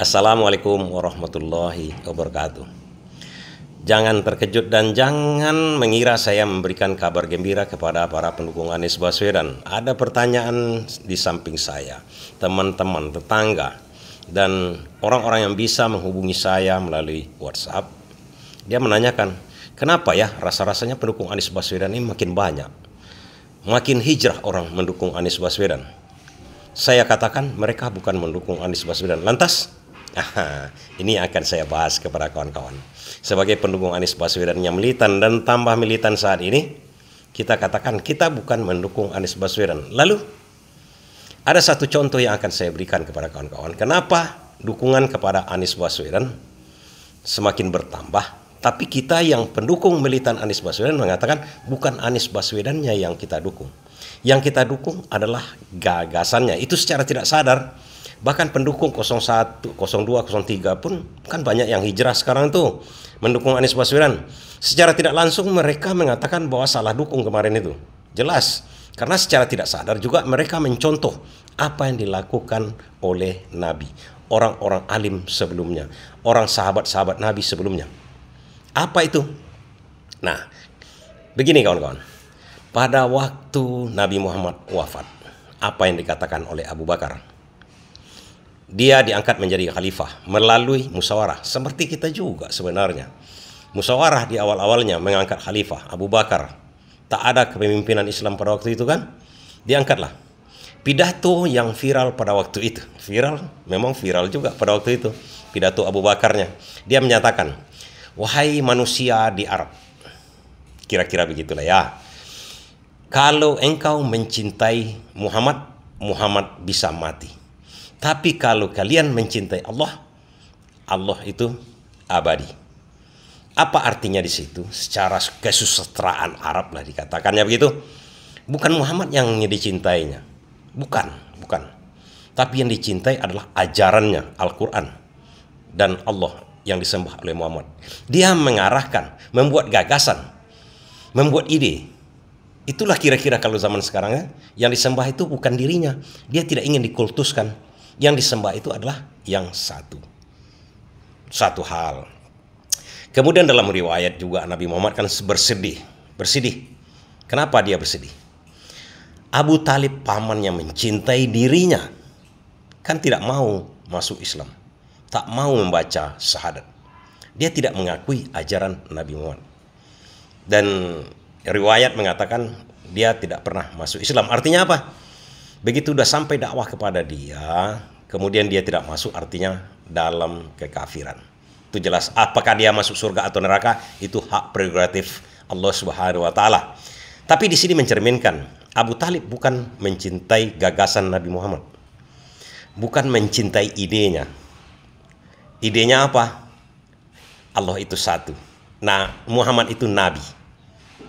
Assalamualaikum warahmatullahi wabarakatuh. Jangan terkejut dan jangan mengira saya memberikan kabar gembira kepada para pendukung Anies Baswedan. Ada pertanyaan di samping saya, teman-teman, tetangga, dan orang-orang yang bisa menghubungi saya melalui WhatsApp. Dia menanyakan, kenapa ya rasa-rasanya pendukung Anies Baswedan ini makin banyak, makin hijrah orang mendukung Anies Baswedan. Saya katakan mereka bukan mendukung Anies Baswedan. Lantas, ini akan saya bahas kepada kawan-kawan. Sebagai pendukung Anies Baswedan yang militan dan tambah militan saat ini, kita katakan kita bukan mendukung Anies Baswedan. Lalu, ada satu contoh yang akan saya berikan kepada kawan-kawan. Kenapa dukungan kepada Anies Baswedan semakin bertambah, tapi kita yang pendukung militan Anies Baswedan mengatakan bukan Anies Baswedannya yang kita dukung. Yang kita dukung adalah gagasannya. Itu secara tidak sadar. Bahkan pendukung 01, 02, 03 pun kan banyak yang hijrah sekarang tuh mendukung Anies Baswedan. Secara tidak langsung mereka mengatakan bahwa salah dukung kemarin itu. Jelas. Karena secara tidak sadar juga mereka mencontoh apa yang dilakukan oleh Nabi. Orang-orang alim sebelumnya. Orang sahabat-sahabat Nabi sebelumnya. Apa itu? Nah, begini kawan-kawan. Pada waktu Nabi Muhammad wafat, apa yang dikatakan oleh Abu Bakar? Dia diangkat menjadi khalifah melalui musyawarah. Seperti kita juga sebenarnya. Musyawarah di awal-awalnya mengangkat khalifah Abu Bakar. Tak ada kepemimpinan Islam pada waktu itu kan? Diangkatlah. Pidato yang viral pada waktu itu. Viral, memang viral juga pada waktu itu. Pidato Abu Bakarnya. Dia menyatakan, wahai manusia di Arab. Kira-kira begitulah ya. Kalau engkau mencintai Muhammad, Muhammad bisa mati. Tapi kalau kalian mencintai Allah, Allah itu abadi. Apa artinya di situ? Secara kesusastraan Arab lah dikatakannya begitu. Bukan Muhammad yang dicintainya. Bukan. Tapi yang dicintai adalah ajarannya, Al-Quran. Dan Allah yang disembah oleh Muhammad. Dia mengarahkan, membuat gagasan, membuat ide. Itulah kira-kira kalau zaman sekarang ya, yang disembah itu bukan dirinya. Dia tidak ingin dikultuskan. Yang disembah itu adalah yang satu. Satu hal. Kemudian dalam riwayat juga Nabi Muhammad kan bersedih. Kenapa dia bersedih? Abu Talib pamannya mencintai dirinya. Kan tidak mau masuk Islam. Tak mau membaca syahadat. Dia tidak mengakui ajaran Nabi Muhammad. Dan riwayat mengatakan dia tidak pernah masuk Islam. Artinya apa? Begitu sudah sampai dakwah kepada dia, kemudian dia tidak masuk, artinya dalam kekafiran. Itu jelas. Apakah dia masuk surga atau neraka, itu hak prerogatif Allah Subhanahu wa taala. Tapi di sini mencerminkan Abu Talib bukan mencintai gagasan Nabi Muhammad. Bukan mencintai idenya. Idenya apa? Allah itu satu. Nah, Muhammad itu nabi.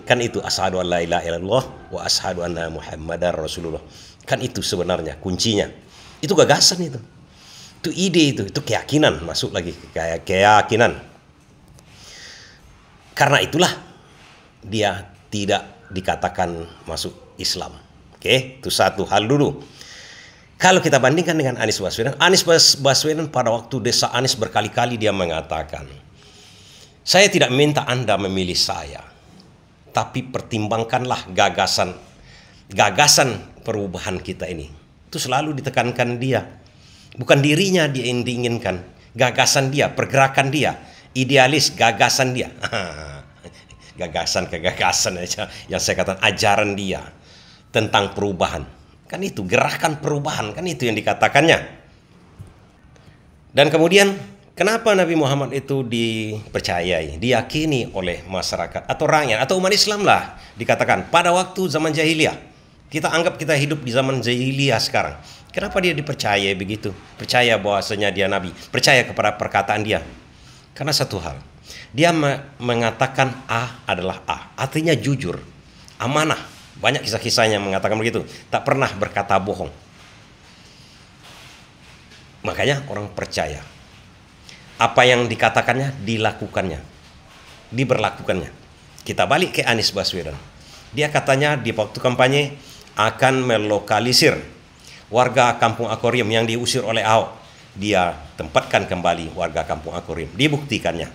Kan itu asyhadu an la ilaha illallah wa asyhadu anna Muhammadar Rasulullah. Kan itu sebenarnya kuncinya. Itu gagasan itu. Itu ide itu keyakinan, masuk lagi kayak keyakinan. Karena itulah dia tidak dikatakan masuk Islam. Oke, itu satu hal dulu. Kalau kita bandingkan dengan Anies Baswedan pada waktu desa Anies berkali-kali dia mengatakan, saya tidak minta Anda memilih saya, tapi pertimbangkanlah gagasan perubahan kita ini. Itu selalu ditekankan dia. Bukan dirinya dia yang diinginkan. Gagasan dia, pergerakan dia. Idealis, gagasan dia. Gagasan aja. Yang saya katakan ajaran dia. Tentang perubahan. Kan itu, gerakan perubahan. Kan itu yang dikatakannya. Dan kemudian, kenapa Nabi Muhammad itu dipercayai, diyakini oleh masyarakat atau rakyat atau umat Islam lah dikatakan pada waktu zaman jahiliyah. Kita anggap kita hidup di zaman jahiliyah sekarang. Kenapa dia dipercayai begitu? Percaya bahwasanya dia nabi, percaya kepada perkataan dia. Karena satu hal, dia mengatakan A adalah A, artinya jujur, amanah. Banyak kisah-kisahnya mengatakan begitu, tak pernah berkata bohong. Makanya orang percaya. Apa yang dikatakannya, dilakukannya, diberlakukannya. Kita balik ke Anies Baswedan. Dia katanya di waktu kampanye akan melokalisir warga Kampung Akuarium yang diusir oleh Ahok. dia tempatkan kembali warga kampung Akurim. Dibuktikannya.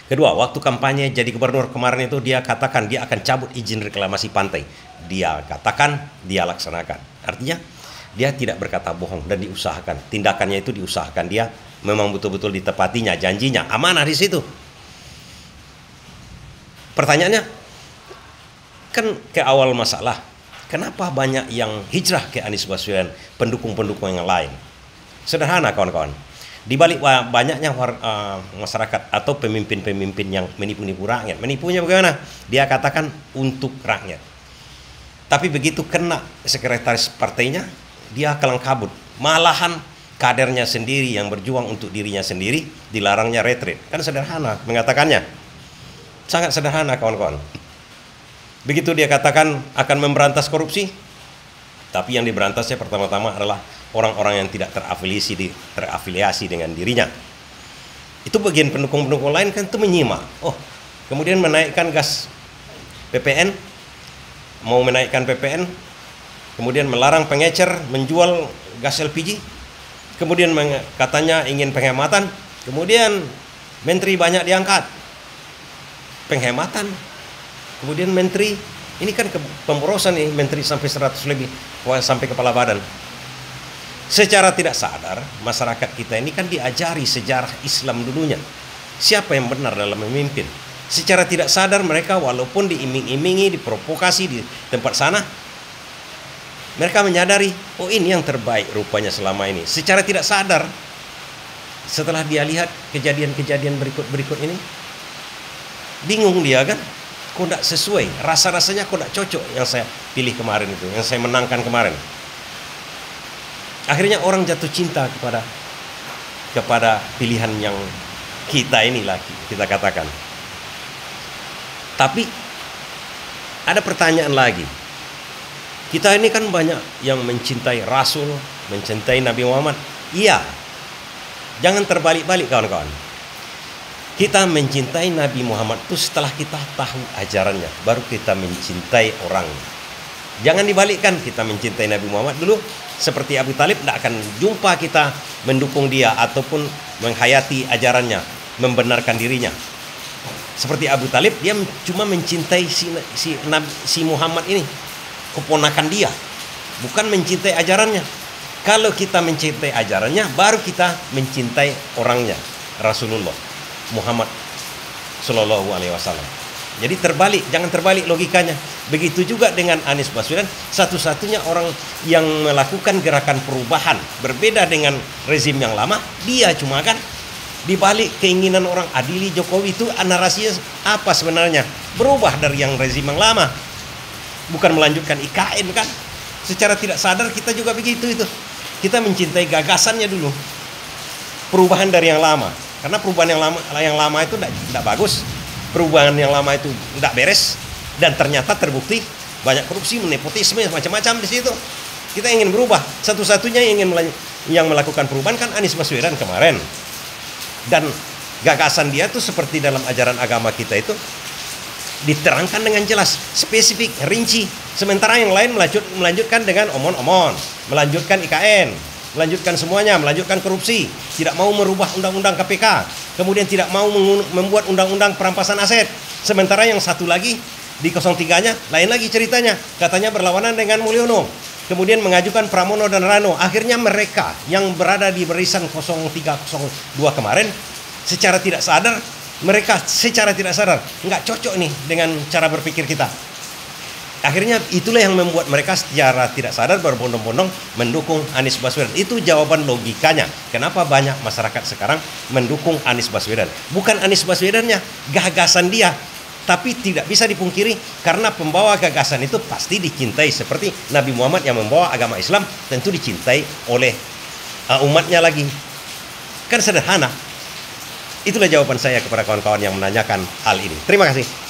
Kedua, waktu kampanye jadi gubernur kemarin itu dia katakan dia akan cabut izin reklamasi pantai. Dia katakan, dia laksanakan. Artinya dia tidak berkata bohong dan diusahakan. Tindakannya itu diusahakan, dia memang betul-betul ditepatinya janjinya. Amanah di situ. Pertanyaannya, kan ke awal masalah, kenapa banyak yang hijrah ke Anies Baswedan, pendukung-pendukung yang lain? Sederhana kawan-kawan. Di balik banyaknya masyarakat atau pemimpin-pemimpin yang menipu-nipu rakyat. Menipunya bagaimana? Dia katakan untuk rakyat. Tapi begitu kena sekretaris partainya, dia kelang kabut. Malahan kadernya sendiri yang berjuang untuk dirinya sendiri dilarangnya retreat. Kan sederhana mengatakannya. Sangat sederhana kawan-kawan. Begitu dia katakan akan memberantas korupsi, tapi yang diberantasnya pertama-tama adalah orang-orang yang tidak terafiliasi dengan dirinya. Itu bagian pendukung-pendukung lain kan itu menyimak. Oh, kemudian menaikkan gas PPN, mau menaikkan PPN, kemudian melarang pengecer menjual gas LPG, kemudian katanya ingin penghematan, kemudian menteri banyak diangkat, penghematan, kemudian menteri, ini kan pemborosan nih, menteri sampai 100 lebih, sampai kepala badan. Secara tidak sadar, masyarakat kita ini kan diajari sejarah Islam dulunya. Siapa yang benar dalam memimpin? Secara tidak sadar mereka walaupun diiming-imingi, diprovokasi di tempat sana, mereka menyadari, oh ini yang terbaik rupanya selama ini. Secara tidak sadar, setelah dia lihat kejadian-kejadian berikut ini, bingung dia kan, kok tidak sesuai, rasa-rasanya kok tidak cocok yang saya pilih kemarin itu, yang saya menangkan kemarin. Akhirnya orang jatuh cinta kepada pilihan yang kita inilah kita katakan. Tapi ada pertanyaan lagi. Kita ini kan banyak yang mencintai Rasul, mencintai Nabi Muhammad. Iya. Jangan terbalik-balik kawan-kawan. Kita mencintai Nabi Muhammad itu setelah kita tahu ajarannya, baru kita mencintai orangnya. Jangan dibalikkan, kita mencintai Nabi Muhammad dulu, seperti Abu Talib tidak akan jumpa kita mendukung dia ataupun menghayati ajarannya, membenarkan dirinya. Seperti Abu Talib, dia cuma mencintai si Muhammad ini, keponakan dia, bukan mencintai ajarannya. Kalau kita mencintai ajarannya, baru kita mencintai orangnya, Rasulullah Muhammad Sallallahu Alaihi Wasallam. Jadi terbalik, jangan terbalik logikanya. Begitu juga dengan Anies Baswedan, satu-satunya orang yang melakukan gerakan perubahan berbeda dengan rezim yang lama. Dia cuma kan dibalik keinginan orang adili Jokowi itu narasinya apa sebenarnya? Berubah dari yang rezim yang lama, bukan melanjutkan IKN kan? Secara tidak sadar kita juga begitu itu. Kita mencintai gagasannya dulu, perubahan dari yang lama. Karena perubahan yang lama itu tidak bagus. Perubahan yang lama itu tidak beres dan ternyata terbukti banyak korupsi, nepotisme, macam-macam di situ. Kita ingin berubah. Satu-satunya yang melakukan perubahan kan Anies Baswedan kemarin. Dan gagasan dia tuh seperti dalam ajaran agama kita itu diterangkan dengan jelas, spesifik, rinci. Sementara yang lain melanjutkan dengan omon-omon, melanjutkan IKN, melanjutkan semuanya, melanjutkan korupsi, tidak mau merubah undang-undang KPK, kemudian tidak mau membuat undang-undang perampasan aset. Sementara yang satu lagi di 03-nya lain lagi ceritanya, katanya berlawanan dengan Mulyono, kemudian mengajukan Pramono dan Rano. Akhirnya mereka yang berada di barisan 0302 kemarin secara tidak sadar, mereka secara tidak sadar nggak cocok nih dengan cara berpikir kita. Akhirnya itulah yang membuat mereka secara tidak sadar berbondong-bondong mendukung Anies Baswedan. Itu jawaban logikanya. Kenapa banyak masyarakat sekarang mendukung Anies Baswedan? Bukan Anies Baswedannya, gagasan dia. Tapi tidak bisa dipungkiri karena pembawa gagasan itu pasti dicintai. Seperti Nabi Muhammad yang membawa agama Islam tentu dicintai oleh umatnya lagi. Kan sederhana. Itulah jawaban saya kepada kawan-kawan yang menanyakan hal ini. Terima kasih.